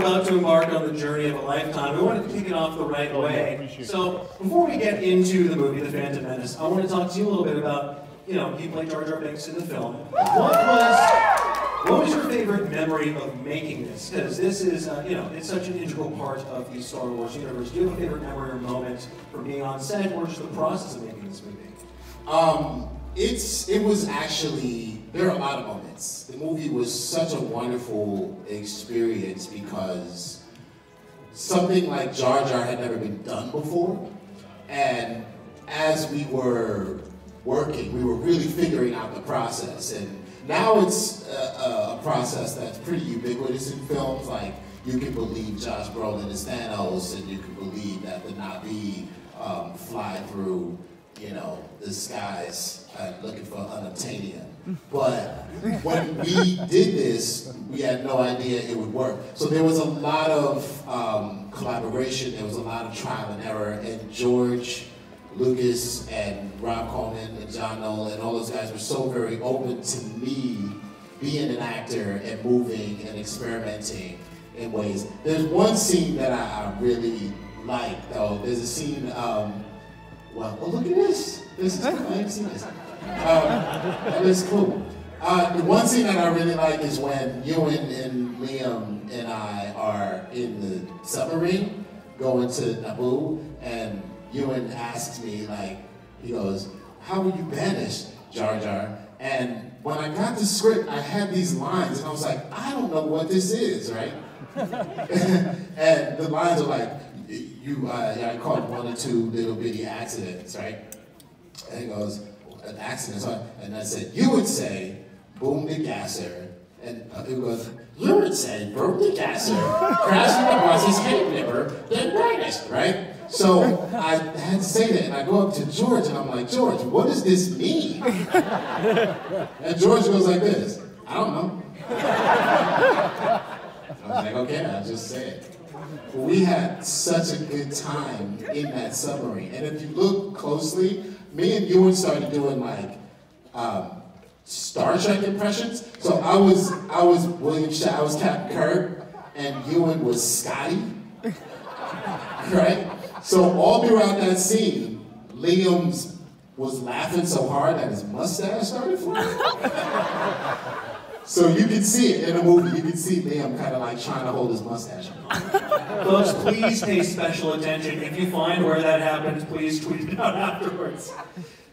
about to embark on the journey of a lifetime. We wanted to kick it off the right way. So before we get into the movie, The Phantom Menace, I want to talk to you a little bit about, you played Jar Jar Binks in the film. What was your favorite memory of making this? Because this is, it's such an integral part of the Star Wars universe. Do you have a favorite memory or moment from being on set or just the process of making this movie? It was actually, there are a lot of moments. The movie was such a wonderful experience because something like Jar Jar had never been done before. And as we were working, we were really figuring out the process. And now it's a process that's pretty ubiquitous in films. Like, you can believe Josh Brolin is Thanos, and you can believe that the Na'vi fly through, the skies looking for unobtainium. But when we did this, we had no idea it would work. So there was a lot of collaboration, there was a lot of trial and error, and George Lucas and Rob Coleman and John Nolan and all those guys were so very open to me being an actor and moving and experimenting in ways. There's one scene that I really like, though. There's a scene, well, oh, look at this. This is cool. I haven't seen this. That is cool. The one scene that I really like is when Ewan and Liam and I are in the submarine going to Naboo, and Ewan asks me, he goes, "How were you banished, Jar Jar?" And when I got the script, I had these lines, and I was like, I don't know what this is, right? And the lines are like, I caught one or two little bitty accidents, right? And he goes, an accident, and I said, you would say, boom the gasser, and it goes, you would say, boom the gasser, crashing the bus's head nipper, then brightest, right? So I had to say that, and I go up to George, and I'm like, George, what does this mean? And George goes like this, I don't know. I was like, okay, I'll just say it. We had such a good time in that submarine, and if you look closely, me and Ewan started doing Star Trek impressions. So I was William Shatner, I was Captain Kirk, and Ewan was Scotty, right? So all throughout that scene, Liam was laughing so hard that his mustache started flying. So you can see it in the movie. You can see Liam kind of trying to hold his mustache on. Folks, please pay special attention. If you find where that happens, please tweet it out afterwards.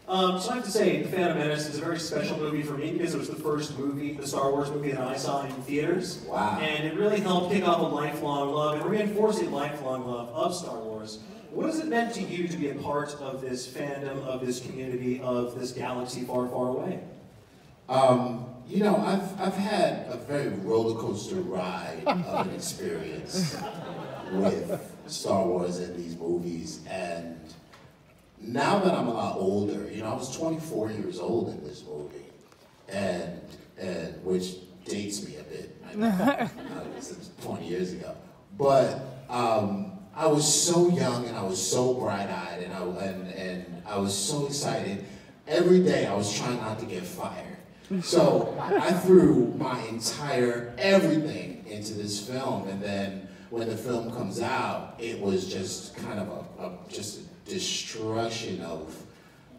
So I have to say, The Phantom Menace is a very special movie for me because it was the first movie, the Star Wars movie that I saw in theaters. Wow. And it really helped kick off a lifelong love and reinforce a lifelong love of Star Wars. What has it meant to you to be a part of this fandom, of this community, of this galaxy far, far away? I've had a very roller coaster ride of an experience with Star Wars and these movies, and now that I'm a lot older, I was 24 years old in this movie, and which dates me a bit. I know, it's 20 years ago, but I was so young and I was so bright-eyed and I was so excited. Every day I was trying not to get fired. So I threw my entire everything into this film, and then when the film comes out, it was just kind of just a destruction of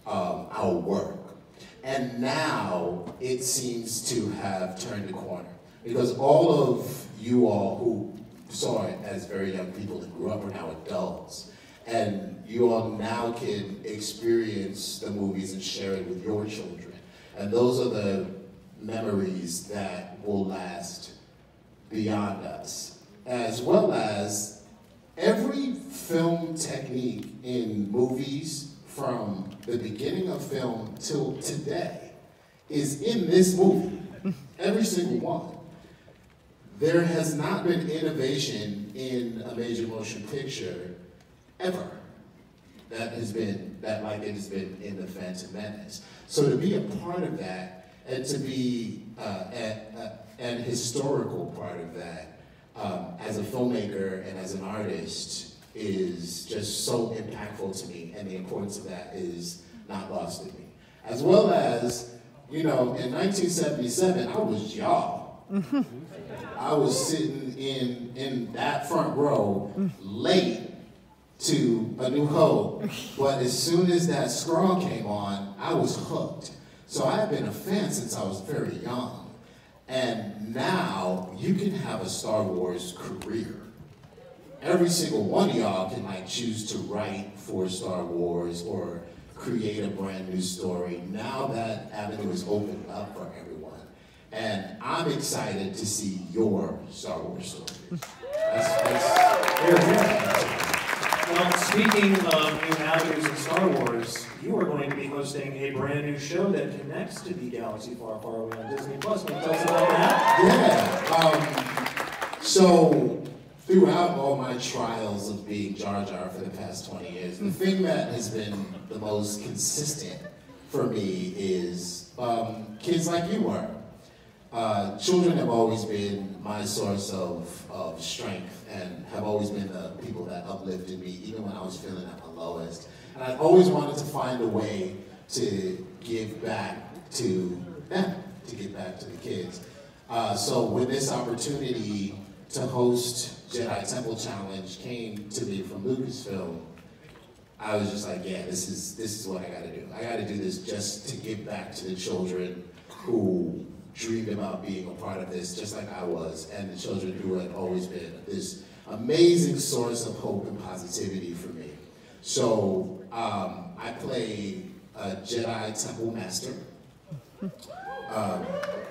our work. And now it seems to have turned a corner, because all of you all who saw it as very young people and grew up are now adults, and you all now can experience the movies and share it with your children. And those are the memories that will last beyond us, as well as every film technique in movies from the beginning of film till today is in this movie, every single one. There has not been innovation in a major motion picture ever that like it has been in The Phantom Menace. So to be a part of that, and to be an historical part of that, as a filmmaker and as an artist, is just so impactful to me, and the importance of that is not lost to me. As well as, in 1977, I was y'all. I was sitting in that front row late to A New Hope, but as soon as that scroll came on, I was hooked. So I've been a fan since I was very young. And now you can have a Star Wars career. Every single one of y'all can like choose to write for Star Wars or create a brand new story. Now that avenue is opened up for everyone. And I'm excited to see your Star Wars stories. Well, speaking of new avenues in Star Wars, you are going to be hosting a brand new show that connects to the galaxy far, far away on Disney+. Can you tell us about that? Yeah. So throughout all my trials of being Jar Jar for the past 20 years, the thing that has been the most consistent for me is kids like you were. Children have always been my source of strength and have always been the people that uplifted me, even when I was feeling at my lowest. And I always wanted to find a way to give back to them, to give back to the kids. So when this opportunity to host Jedi Temple Challenge came to me from Lucasfilm, I was just like, yeah, this is what I gotta do. I gotta do this just to give back to the children who dreamed about being a part of this, just like I was, and the children who had always been this amazing source of hope and positivity for me. So I play a Jedi Temple Master,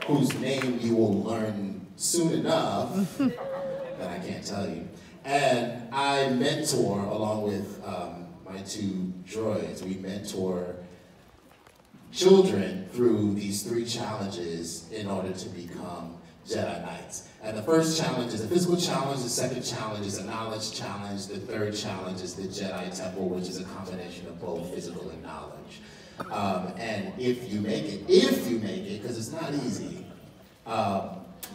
whose name you will learn soon enough, that I can't tell you. And I mentor, along with my two droids, we mentor children through these 3 challenges in order to become Jedi Knights. And the first challenge is a physical challenge, the second challenge is a knowledge challenge, the third challenge is the Jedi Temple, which is a combination of both physical and knowledge. And if you make it, because it's not easy,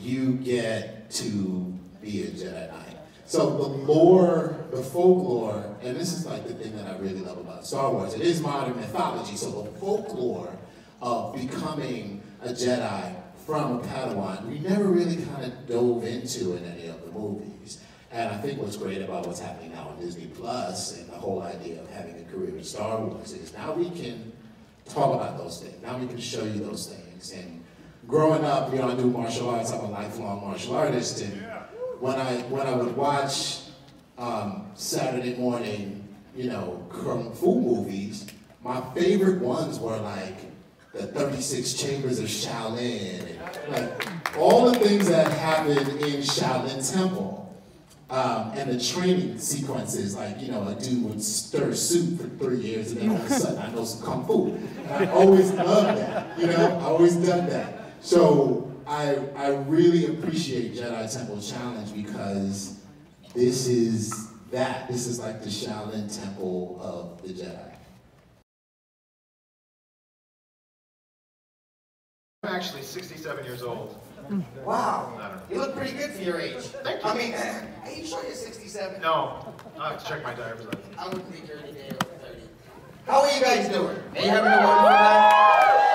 you get to be a Jedi Knight. So the lore, the folklore, and this is like the thing that I really love about Star Wars, it is modern mythology, so the folklore of becoming a Jedi from a Padawan, we never really kind of dove into in any of the movies. And I think what's great about what's happening now on Disney Plus and the whole idea of having a career in Star Wars is now we can talk about those things. Now we can show you those things. And growing up, you know, I do martial arts. I'm a lifelong martial artist. And when I would watch Saturday morning, you know, Kung Fu movies, my favorite ones were like the 36 Chambers of Shaolin, and like all the things that happen in Shaolin Temple. And the training sequences, like, you know, a dude would stir soup for 3 years and then all of a sudden I know some Kung Fu. And I always loved that, you know, I always done that. So I really appreciate Jedi Temple Challenge because this is that. This is like the Shaolin Temple of the Jedi. I'm actually 67 years old. Wow, you look pretty good for your age. Thank you. I mean, are you sure you're 67? No, I have to check my diapers out. I wouldn't think you're any day over 30. How are you guys doing? Are you having a wonderful night?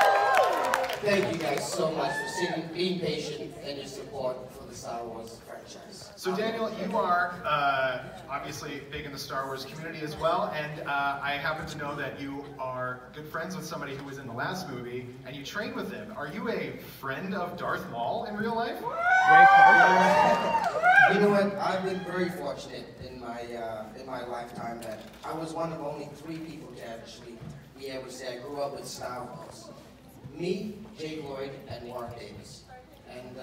Thank you guys so much for being patient and your support for the Star Wars franchise. So Daniel, you are obviously big in the Star Wars community as well, and I happen to know that you are good friends with somebody who was in the last movie, and you trained with him. Are you a friend of Darth Maul in real life? You know what? I've been very fortunate in my lifetime that I was one of only 3 people to actually be able to say I grew up with Star Wars. Me, Jake Lloyd, and Warwick Davis. And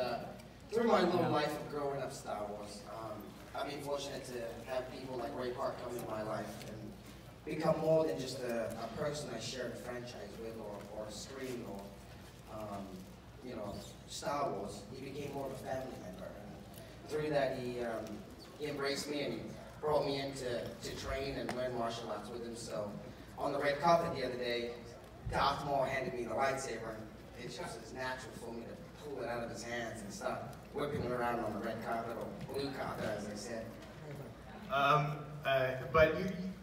through my little life of growing up Star Wars, I've been fortunate to have people like Ray Park come into my life and become more than just a person I shared a franchise with or a screen or, you know, Star Wars. He became more of a family member. And through that, he embraced me and he brought me in to train and learn martial arts with him. So on the red carpet the other day, Darth Maul handed me the lightsaber, and it just was natural for me to pull it out of his hands and start whipping it around on the red carpet, or blue carpet, as I said. But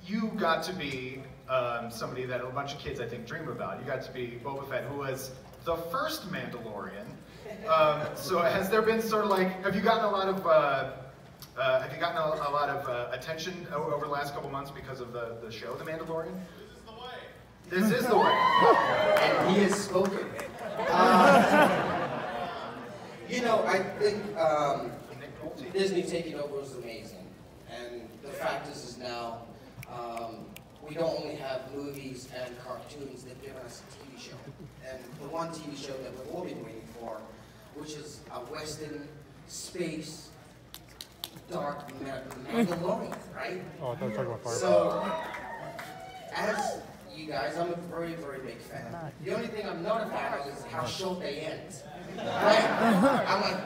you got to be somebody that a bunch of kids, I think, dream about. You got to be Boba Fett, who was the first Mandalorian. So has there been sort of like, have you gotten a lot of attention over the last couple months because of the show, The Mandalorian? This is the way. And he has spoken. You know, I think Disney taking over was amazing. And the fact is now, we don't only have movies and cartoons, they've given us a TV show. And the one TV show that we've all been waiting for, which is a Western space dark Mandalorian, right? Oh, I thought you were talking about Fire. So, as you guys, I'm a very, very big fan. The only thing I'm not a fan of is how short they end. Right? I'm like,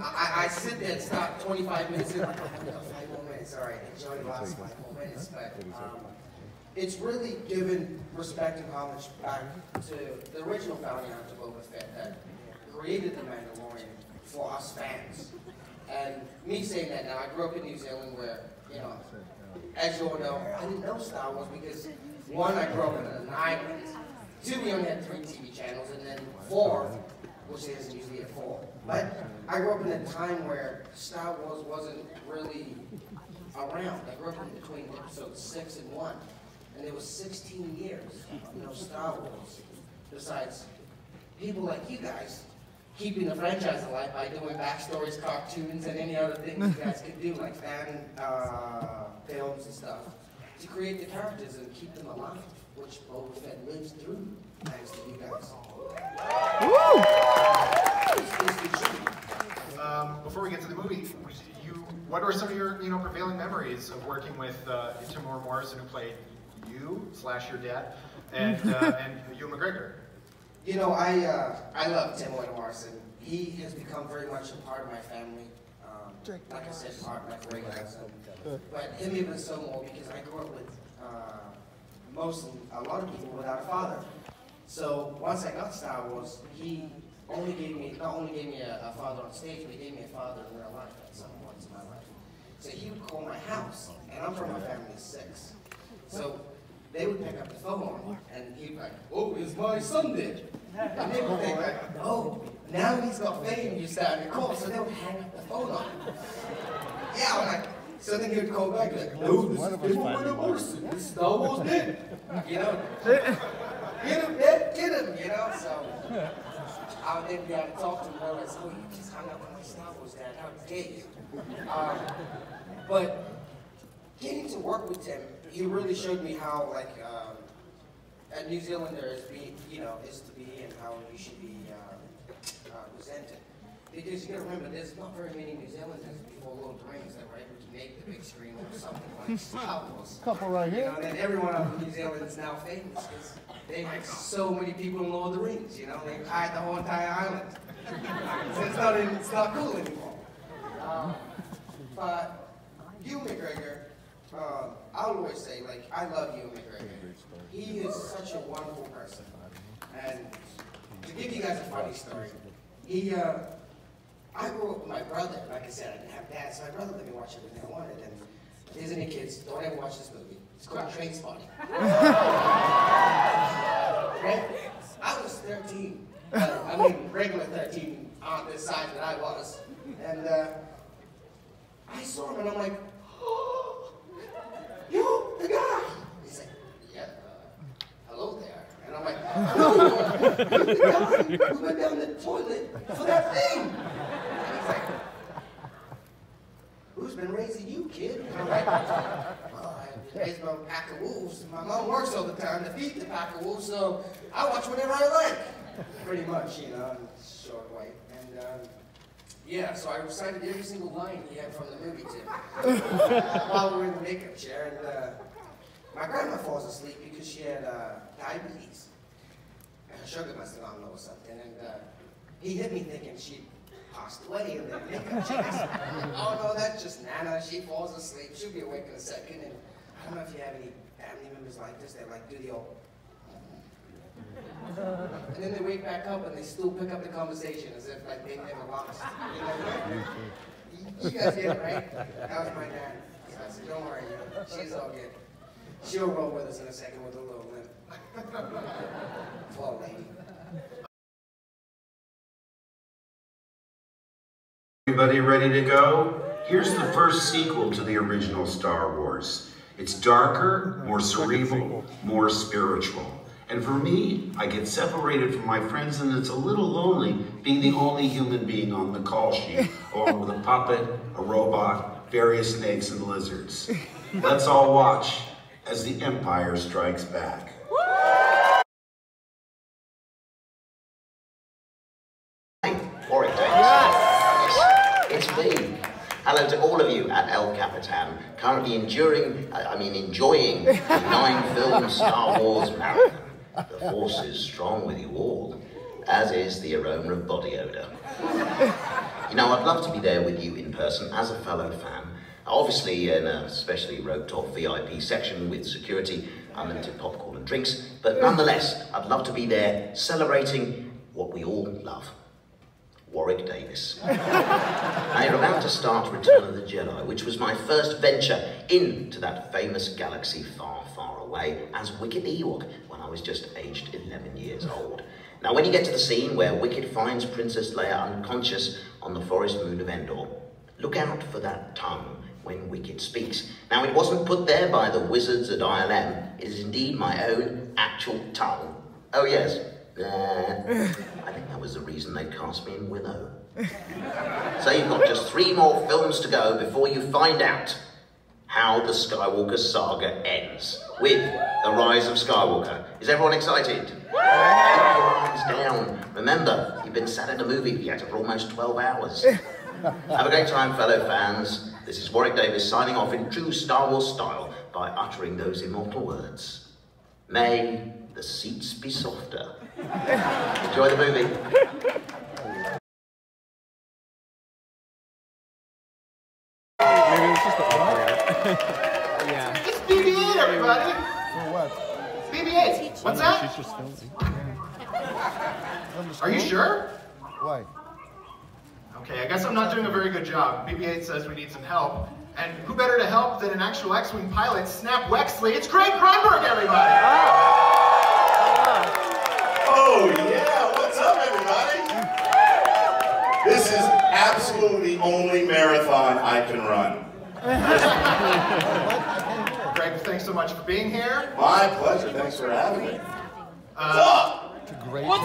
I sit there and stop 25 minutes in, like, 5 more minutes, all right, enjoy the last 5 more minutes. But it's really given respect and homage back to the original founding hunter BOBA FETT that created the Mandalorian for us fans. And me saying that now, I grew up in New Zealand where, you know, as you all know, I didn't know Star Wars because, one, I grew up in an island. 2, we only had 3 TV channels, and then 4, which isn't usually at 4. But I grew up in a time where Star Wars wasn't really around. I grew up in between episodes 6 and 1, and there was 16 years of no Star Wars. Besides, people like you guys keeping the franchise alive by doing backstories, cartoons, and any other things you guys can do, like fan films and stuff, to create the characters and keep them alive, which BOBA FETT lives through, thanks to you guys. Before we get to the movie, what are some of your prevailing memories of working with Timur Morrison, who played you/your dad, and Ewan McGregor? You know, I love Timur Morrison. He has become very much a part of my family. Like I said, part of my fragrance. But him even so more because I grew up with a lot of people without a father. So once I got Star Wars, he only gave me, not only gave me a father on stage, but he gave me a father in real life at some points in my life. So he would call my house, and I'm from a family of 6. So they would pick up the phone, and he'd be like, "Oh, it's my son then." And they would think like, "Oh, now he's got fame, you're starting to call." So they would hang up the phone on him. Yeah, I'm like, so then he would call back like, "No, this is Timur Morrison, this is Star Wars Dad." You know? Get him, Dad, get him, you know? So I would then be able to talk to him and realize, "Oh, you just hung up on my Star Wars Dad, how dare you?" But getting to work with Tim, he really showed me how, like, a New Zealander is to be and how you should be presented. Because you gotta remember, there's not very many New Zealanders before Lord of the Rings that were able to make the big screen or something like Star Wars. Couple right here. You know, and then everyone up in New Zealand is now famous because they had so many people in Lord of the Rings, you know, they hired the whole entire island. So it's not cool anymore. But Ewan McGregor, I'll always say, like, I love Ewan McGregor. He is such a wonderful person. And to give you guys a funny story, I grew up with my brother. Like I said, I didn't have dad, so my brother let me watch everything I wanted. And if there's any kids, don't ever watch this movie. It's called Trainspotting. Right? I was 13. I mean, regular 13 on this side that I was. And I saw him and I'm like, "Oh, you, the guy." He's like, "Yeah, hello there." And I'm like, "No, you're the guy who went down the toilet for that thing." And he's like, "Who's been raising you, kid?" And I'm like, "Well, I raised my pack of wolves. My mom works all the time to feed the pack of wolves, so I watch whatever I like." Pretty much, you know, in a short way. And yeah, so I recited every single line he had from the movie too. While we were in the makeup chair, and my grandma falls asleep because she had diabetes. And her sugar must have gone low or something. And he hit me thinking she passed away in the makeup chair. "Oh no, that's just Nana. She falls asleep. She'll be awake in a second." And I don't know if you have any family members like this that like do the old. And then they wake back up and they still pick up the conversation as if like they never lost. You know? You guys get it, right? That was my dad. So I said, "Don't worry, she's all good. She'll roll with us in a second with a little limp." Poor lady. Everybody ready to go? Here's the first sequel to the original Star Wars. It's darker, more cerebral, more spiritual. And for me, I get separated from my friends, and it's a little lonely being the only human being on the call sheet, along with a puppet, a robot, various snakes and lizards. Let's all watch as the Empire Strikes Back. Warwick Davis. Yes, it's me. Hello to all of you at El Capitan, currently enjoying the 9-film Star Wars marathon. The Force is strong with you all, as is the aroma of body odor. You know, I'd love to be there with you in person as a fellow fan. Obviously in a specially roped off VIP section with security, unlimited popcorn and drinks, but nonetheless, I'd love to be there celebrating what we all love. Warwick Davis. Now you're about to start Return of the Jedi, which was my first venture into that famous galaxy far, far away as Wicked Ewok when I was just aged 11 years old. Now when you get to the scene where Wicked finds Princess Leia unconscious on the forest moon of Endor, look out for that tongue when Wicked speaks. Now it wasn't put there by the wizards at ILM, it is indeed my own actual tongue. Oh yes. I think that was the reason they cast me in Willow. So you've got just 3 more films to go before you find out how the Skywalker saga ends with The Rise of Skywalker. Is everyone excited? Keep your arms down. Remember, you've been sat in a movie theatre for almost 12 hours. Have a great time, fellow fans. This is Warwick Davis signing off in true Star Wars style by uttering those immortal words. May the seats be softer. Enjoy the movie. Maybe it's just the operator. Yeah. It's BB-8, everybody. For what? BB-8. What's that? She's just filming. Are you sure? Why? Okay, I guess I'm not doing a very good job. BB-8 says we need some help. And who better to help than an actual X-Wing pilot, Snap Wexley? It's GRUNBERG, everybody! Oh yeah, what's up everybody? This is absolutely the only marathon I can run. Greg, thanks so much for being here. My pleasure, thanks for having me. What's up? What's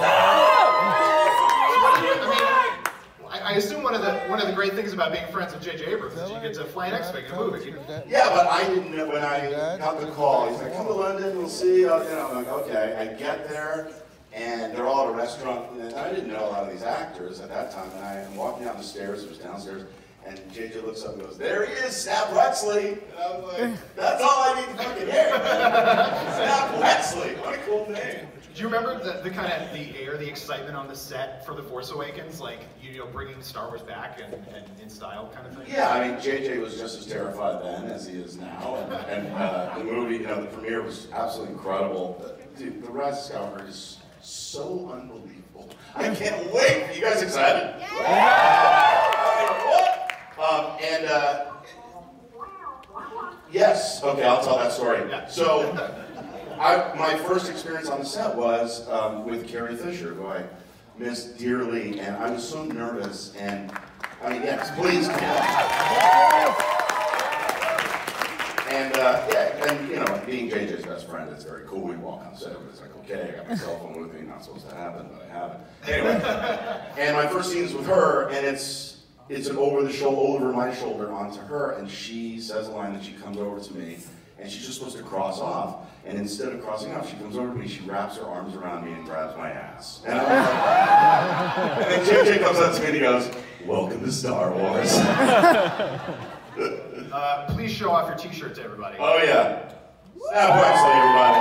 I assume one of the great things about being friends with J.J. Abrams is you get to fly an X-Wing in a movie. Yeah, but I didn't know when I got the call. He's like, come to London, we'll see. I'm like, okay. I get there, and they're all at a restaurant. And I didn't know a lot of these actors at that time. And I'm walking down the stairs, it was downstairs, and JJ looks up and goes, there he is, Snap Wexley. And I was like, that's all I need to fucking hear. Snap Wexley, what a cool name. Do you remember the kind of the air, the excitement on the set for The Force Awakens, like you know, bringing Star Wars back and in style kind of thing? Yeah, I mean, JJ was just as terrified then as he is now, and the movie, you know, the premiere was absolutely incredible. Dude, The Rise of Skywalker is so unbelievable. I can't wait. Are you guys excited? Yeah! Yes. Okay, I'll tell that story. So. My first experience on the set was with Carrie Fisher, who I miss dearly, and I was so nervous, and I mean, yes, please come on. And yeah, and you know, being JJ's best friend, it's very cool. We walk on set, it's like, okay, I got my cell phone with me, not supposed to happen, but I have it. Anyway, and my first scene is with her, and it's an over my shoulder onto her, and she says a line that she comes over to me, and she's just supposed to cross off. And instead of crossing off, she comes over to me, she wraps her arms around me and grabs my ass. And I'm like, and then JJ comes up to me and he goes, welcome to Star Wars. Please show off your t-shirts, everybody. Oh yeah. Snap Wexley, everybody.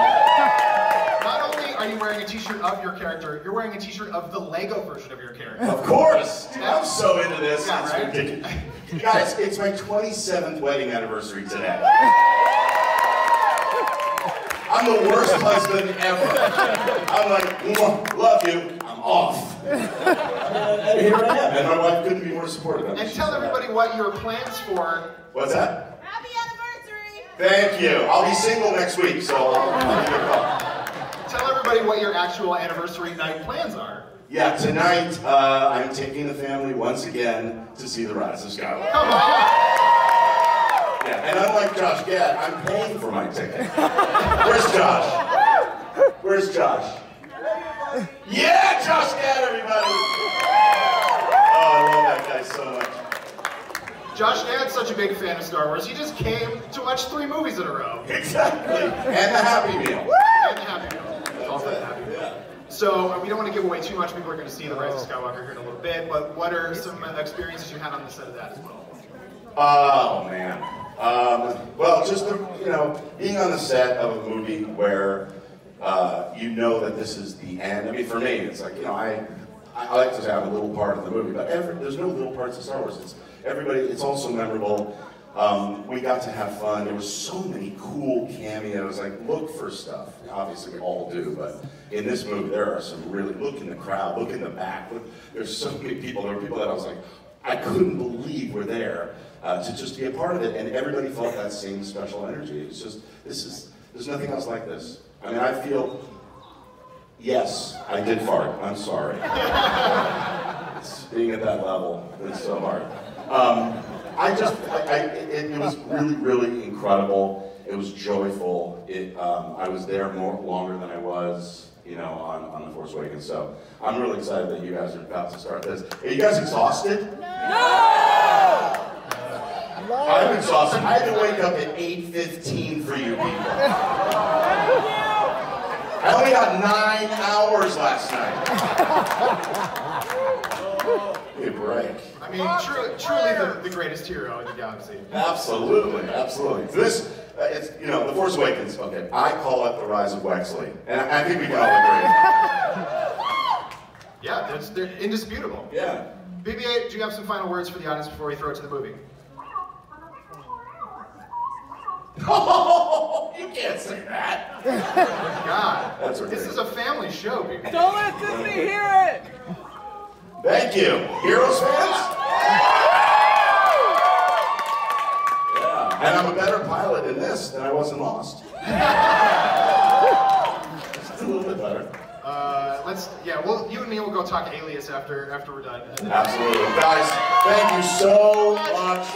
Not only are you wearing a t-shirt of your character, you're wearing a t-shirt of the Lego version of your character. Of course. Dude, I'm so into this. Yeah, it's right? ridiculous. Guys, it's my 27th wedding anniversary today. I'm the worst husband ever. I'm like, love you, I'm off. And here I am. And my wife couldn't be more supportive of me. And tell everybody what your plans for... What's that? Happy anniversary! Thank you. I'll be single next week, so I'll give you a call. Tell everybody what your actual anniversary night plans are. Yeah, tonight I'm taking the family once again to see The Rise of Skywalker. Come on! Yeah, and unlike Josh Gad, I'm paying for my ticket. Where's Josh? Where's Josh? Yeah, Josh Gad, everybody! Oh, I love that guy so much. Josh Gad's such a big fan of Star Wars, he just came to watch 3 movies in a row. Exactly. And the Happy Meal. And the Happy Meal. Also the Happy Meal. So we don't want to give away too much. People are going to see The Rise of Skywalker here in a little bit. But what are some experiences you had on the set of that as well? Oh man. Well, just being on the set of a movie where you know that this is the end. I mean, for me, it's like I like to have a little part of the movie, but there's no little parts of Star Wars. It's everybody. It's also memorable. We got to have fun. There were so many cool cameos. Like, look for stuff. Obviously, we all do, but in this movie, there are some really. Look in the crowd. Look in the back. Look, there's so many people. There were people that I was like, I couldn't believe were there to just be a part of it, and everybody felt that same special energy. It's just there's nothing else like this. I mean, I feel. Yes, I did fart. I'm sorry. Being at that level, it's so hard. It was really, really incredible. It was joyful. I was there longer than I was, on The Force Awakens. So I'm really excited that you guys are about to start this. Are you guys exhausted? No! I'm exhausted. I had to wake up at 8:15 for you people. I only got 9 hours last night. Give me a break. I mean, truly the greatest hero in the galaxy. Absolutely, absolutely. This, it's The Force Awakens. Okay, I call it the rise of Wexley, and I think we can all agree. Yeah, they're indisputable. Yeah. BB-8, do you have some final words for the audience before we throw it to the movie? Oh, you can't say that. God, That's okay. This is a family show, BB-8. Don't let Disney hear it! Thank you. Heroes fans? Yeah. And I'm a better pilot in this than I was in Lost. Just a little bit better. You and me will go talk Alias after we're done. Absolutely. Guys, thank you so much.